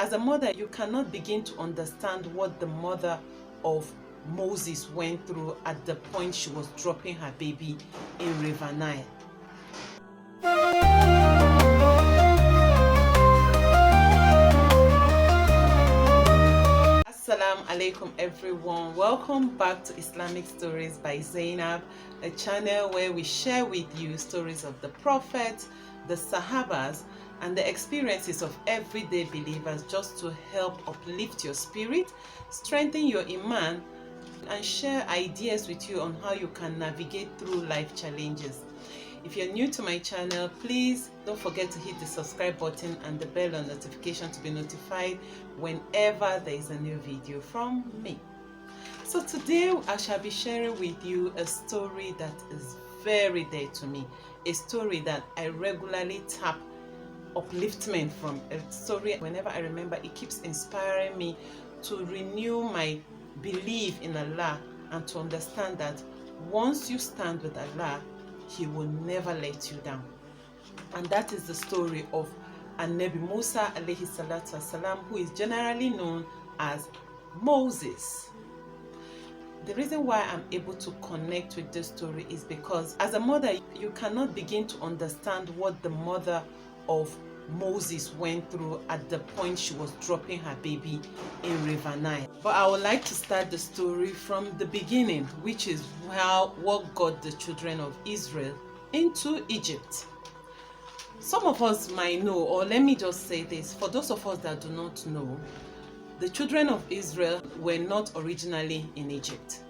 As a mother, you cannot begin to understand what the mother of Moses went through at the point she was dropping her baby in River Nile. Assalamu alaikum everyone. Welcome back to Islamic Stories by Zainab, a channel where we share with you stories of the Prophet, the Sahabas, and the experiences of everyday believers just to help uplift your spirit, strengthen your Imran, and share ideas with you on how you can navigate through life challenges. If you're new to my channel, please don't forget to hit the subscribe button and the bell on notification to be notified whenever there is a new video from me. So today I shall be sharing with you a story that is very dear to me, a story that I regularly tap upliftment from, a story whenever I remember. It keeps inspiring me to renew my belief in Allah and to understand that once you stand with Allah, He will never let you down. And that is the story of Nabi Musa alayhi salatu wasalam, who is generally known as Moses. The reason why I'm able to connect with this story is because as a mother, you cannot begin to understand what the mother of Moses went through at the point she was dropping her baby in River Nile. But I would like to start the story from the beginning, which is what got the children of Israel into Egypt. Some of us might know, or let me just say this, for those of us that do not know, the children of Israel were not originally in Egypt.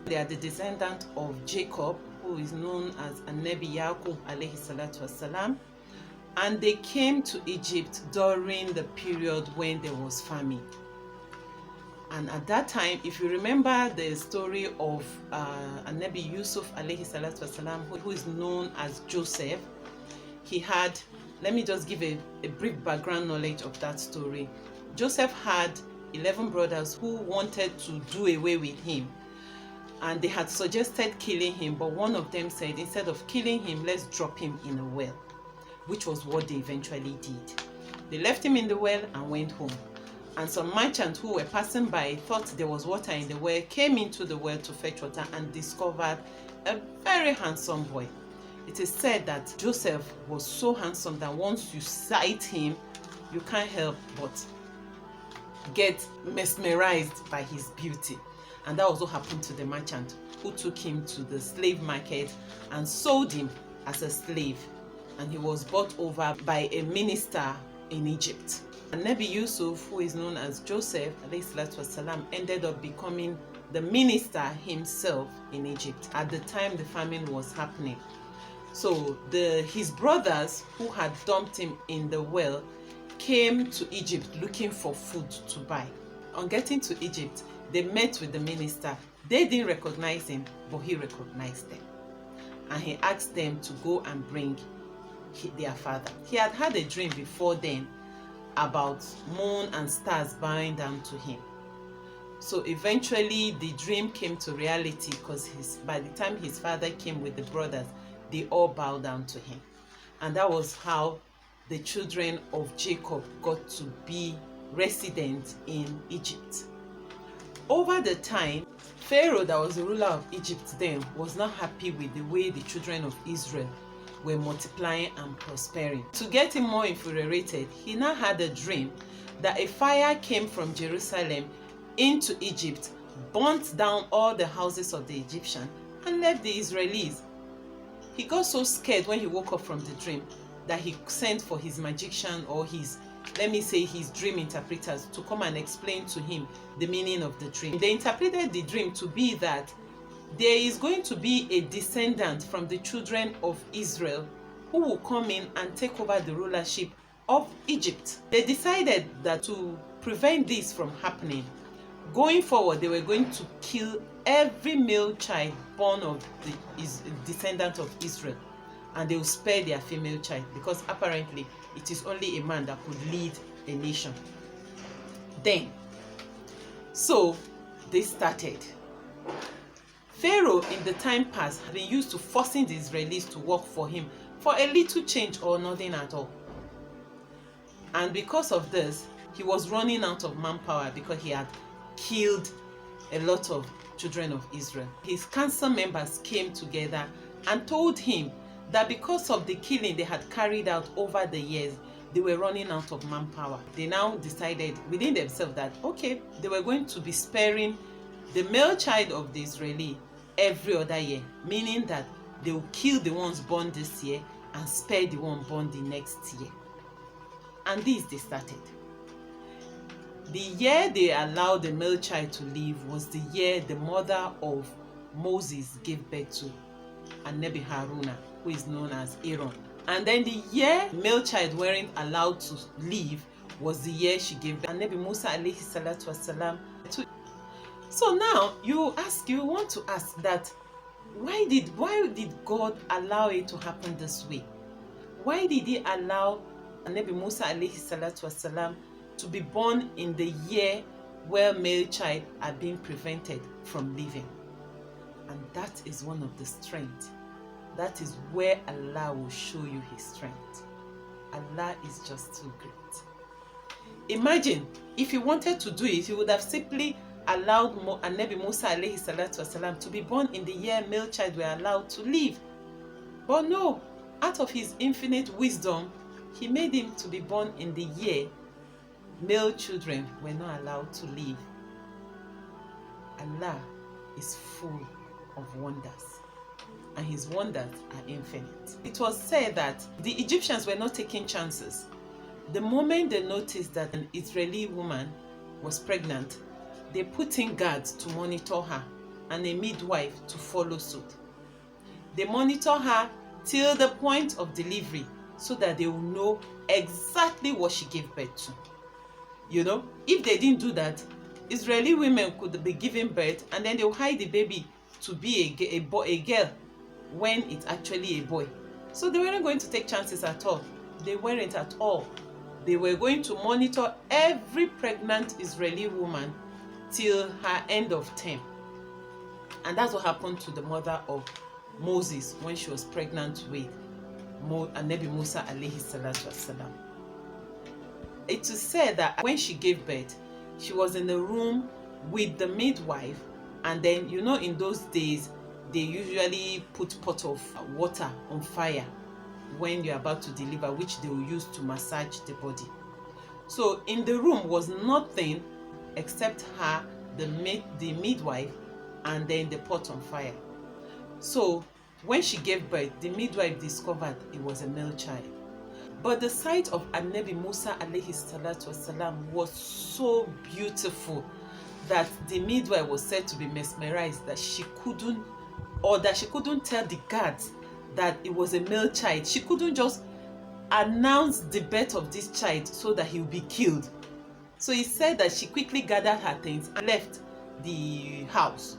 They are the descendant of Jacob, who is known as Nabi Yaqub alayhi salatu wasalam, and they came to Egypt during the period when there was famine. And at that time, if you remember the story of Nabi Yusuf alayhi salatu wasalam, who is known as Joseph, he had, let me just give a brief background knowledge of that story. Joseph had 11 brothers who wanted to do away with him, and they had suggested killing him, but one of them said, instead of killing him, let's drop him in a well, which was what they eventually did. They left him in the well and went home. And some merchants who were passing by thought there was water in the well, came into the well to fetch water and discovered a very handsome boy. It is said that Joseph was so handsome that once you sight him, you can't help but get mesmerized by his beauty. And that also happened to the merchant, who took him to the slave market and sold him as a slave. And he was bought over by a minister in Egypt. And Nabi Yusuf, who is known as Joseph alayhi salatu wasalam, ended up becoming the minister himself in Egypt at the time the famine was happening. So his brothers, who had dumped him in the well, came to Egypt looking for food to buy. On getting to Egypt, they met with the minister. They didn't recognize him, but he recognized them. And he asked them to go and bring their father. He had had a dream before then about moon and stars bowing down to him. So eventually the dream came to reality, because by the time his father came with the brothers, they all bowed down to him. And that was how the children of Jacob got to be resident in Egypt. Over the time, Pharaoh, that was the ruler of Egypt then, was not happy with the way the children of Israel were multiplying and prospering. To get him more infuriated, he now had a dream that a fire came from Jerusalem into Egypt, burnt down all the houses of the Egyptians, and left the Israelis. He got so scared when he woke up from the dream that he sent for his magician, or his dream interpreters, to come and explain to him the meaning of the dream. They interpreted the dream to be that there is going to be a descendant from the children of Israel who will come in and take over the rulership of Egypt. They decided that to prevent this from happening, going forward, they were going to kill every male child born of the descendant of Israel, and they will spare their female child, because apparently it is only a man that could lead a nation. So they started. Pharaoh in the time past had been used to forcing the Israelis to work for him for a little change or nothing at all. And because of this, He was running out of manpower because he had killed a lot of children of Israel. His council members came together and told him that because of the killing they had carried out over the years, they were running out of manpower. They now decided within themselves that, okay, they were going to be sparing the male child of the Israeli every other year, meaning that they will kill the ones born this year and spare the one born the next year. And this they started. The year they allowed the male child to live was the year the mother of Moses gave birth to Anabi Haruna, who is known as Aaron. And then the year male child weren't allowed to live was the year she gave birth to Anabi Musa AS. So now you want to ask that why did God allow it to happen this way? Why did he allow Anabi Musa AS to be born in the year where male child are being prevented from living? And that is one of the strengths. That is where Allah will show you his strength. Allah is just too great. Imagine if he wanted to do it, he would have simply allowed Anabi Musa AS to be born in the year male child were allowed to live. But no, out of his infinite wisdom, he made him to be born in the year male children were not allowed to live. Allah is full of wonders, and his wonders are infinite. It was said that the Egyptians were not taking chances. The moment they noticed that an Israeli woman was pregnant, they put in guards to monitor her and a midwife to follow suit. They monitor her till the point of delivery so that they will know exactly what she gave birth to. You know, if they didn't do that, Israeli women could be giving birth and then they'll hide the baby to be a girl when it's actually a boy. So they weren't going to take chances at all. They weren't at all. They were going to monitor every pregnant Israeli woman till her end of term. And that's what happened to the mother of Moses when she was pregnant with Anabi Musa AS. It is said that when she gave birth, she was in a room with the midwife, and then, you know, in those days they usually put pot of water on fire when you're about to deliver, which they will use to massage the body. So in the room was nothing except her, the midwife, and then the pot on fire. So when she gave birth, the midwife discovered it was a male child. But the sight of Anabi Musa AS was so beautiful that the midwife was said to be mesmerized that she couldn't tell the guards that it was a male child. She couldn't just announce the birth of this child so that he would be killed. So he said that she quickly gathered her things and left the house.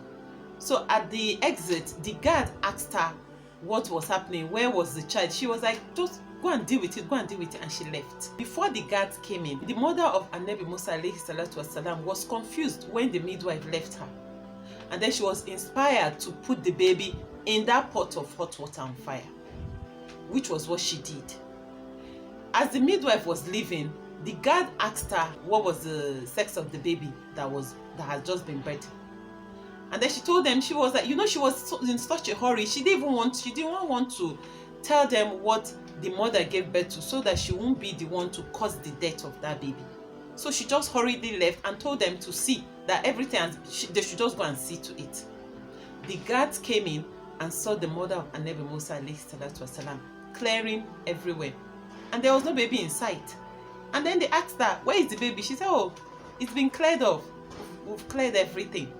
So at the exit, the guard asked her what was happening, where was the child. She was like, just go and deal with it, and she left. Before the guards came in, the mother of Anabi Musa AS was confused when the midwife left her. And then she was inspired to put the baby in that pot of hot water on fire, which was what she did. As the midwife was leaving, the guard asked her what was the sex of the baby that had just been birthed. And then she told them, she was like, you know, she was in such a hurry. She didn't want to tell them what the mother gave birth to, so that she won't be the one to cause the death of that baby. So she just hurriedly left and told them to see that everything, they should just go and see to it. The guards came in and saw the mother of Anabi Musa AS clearing everywhere, and there was no baby in sight. And then they asked her, where is the baby? She said, oh, it's been cleared off. We've cleared everything.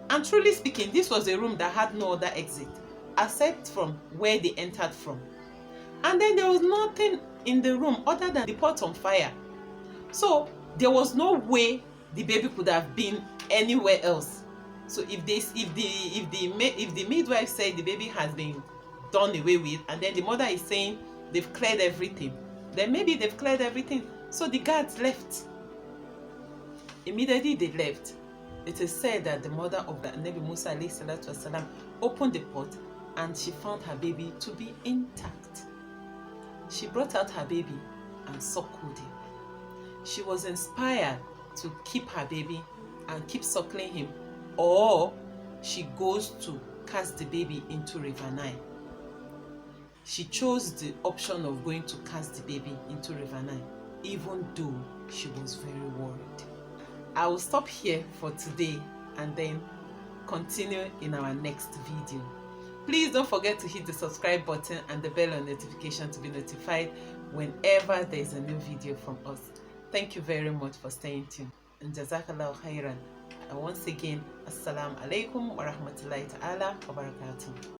And truly speaking, this was a room that had no other exit except from where they entered from. And then there was nothing in the room other than the pot on fire. So there was no way the baby could have been anywhere else. So if the midwife said the baby has been done away with, and then the mother is saying they've cleared everything, then maybe they've cleared everything. So the guards left. Immediately they left. It is said that the mother of the Anabi Musa AS opened the pot and she found her baby to be intact. She brought out her baby and suckled him. she was inspired to keep her baby and keep suckling him, or she goes to cast the baby into River Nile. She chose the option of going to cast the baby into River Nile, even though she was very worried. I will stop here for today and then continue in our next video. Please don't forget to hit the subscribe button and the bell on notification to be notified whenever there is a new video from us. Thank you very much for staying tuned. And Jazakallahu khairan. And once again, Assalamu alaikum wa rahmatullahi ta'ala wa barakatuh.